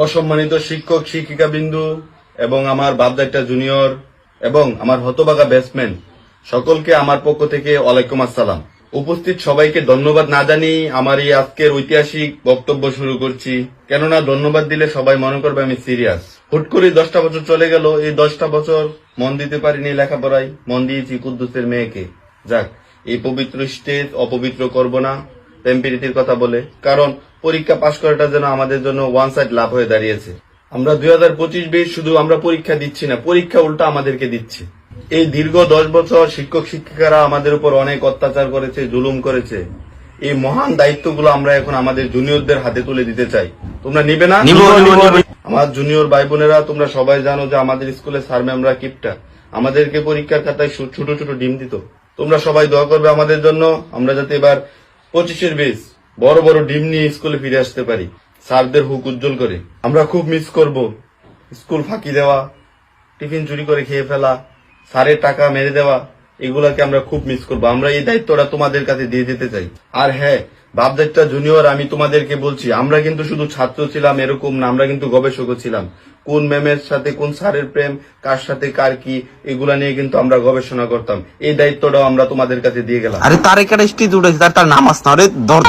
অসম্মানিত শিক্ষক শিক্ষিকা বিন্দু এবং আমার বাপদাইটা জুনিয়র এবং আমার হতবাগা ব্যাটসম্যান সকলকে আমার পক্ষ থেকে ওয়ালাইকুম আসসালাম। উপস্থিত সবাইকে ধন্যবাদ না জানিয়ে আমার এই আজকের ঐতিহাসিক বক্তব্য শুরু করছি, কেননা ধন্যবাদ দিলে সবাই মনে করবে আমি সিরিয়াস। হুট করে 10টা বছর চলে গেল, এই 10টা বছর মন দিতে পারিনি লেখাপড়ায়, মন দিয়েছি কুদ্দুসের মেয়েকে। যাক, এই পবিত্র স্টেজ অপবিত্র করব না প্রেম প্রীতির কথা বলে, কারণ পরীক্ষা পাশ করাটা যেন আমাদের জন্য ওয়ান সাইড লাভ হয়ে দাঁড়িয়েছে। আমরা 2025-20 শুধু আমরা পরীক্ষা দিচ্ছি না, পরীক্ষা উল্টা আমাদেরকে দিচ্ছে। এই দীর্ঘ 10 বছর শিক্ষক শিক্ষিকারা আমাদের উপর অনেক অত্যাচার করেছে, জুলুম করেছে। এই মহান দায়িত্বগুলো আমরা এখন আমাদের জুনিয়রদের হাতে তুলে দিতে চাই। তোমরা নিবে না? আমার জুনিয়র ভাই বোনেরা, তোমরা সবাই জানো যে আমাদের স্কুলে স্যার ম্যামরা কিপটা, আমাদেরকে পরীক্ষার খাতায় ছোট ছোট ডিম দিত। তোমরা সবাই দোয়া করবে আমাদের জন্য, আমরা যাতে এবার 25-20 বড় বড় ডিম নিয়ে স্কুলে ফিরে আসতে পারি, স্যারদের হুক উজ্জ্বল করে। আমরা খুব মিস করব স্কুল ফাঁকি দেওয়া, টিফিন চুরি করে খেয়ে ফেলা, স্যারের টাকা মেরে দেওয়া, এগুলাকে আমরা খুব মিস করবো। আমরা এই দায়িত্বটা তোমাদের কাছে দিয়ে যেতে চাই। আর হ্যাঁ, বাপদাইটা জুনিয়র, আমি তোমাদেরকে বলছি, আমরা কিন্তু শুধু ছাত্র ছিলাম এরকম না, আমরা কিন্তু গবেষকও ছিলাম। কোন ম্যামের সাথে কোন স্যারের প্রেম, কার সাথে কার কি, এগুলা নিয়ে কিন্তু আমরা গবেষণা করতাম। এই দায়িত্বটাও আমরা তোমাদের কাছে দিয়ে গেলাম। আরে তার একটা স্টেজ উঠেছে, তার নামাজ না রে, ধর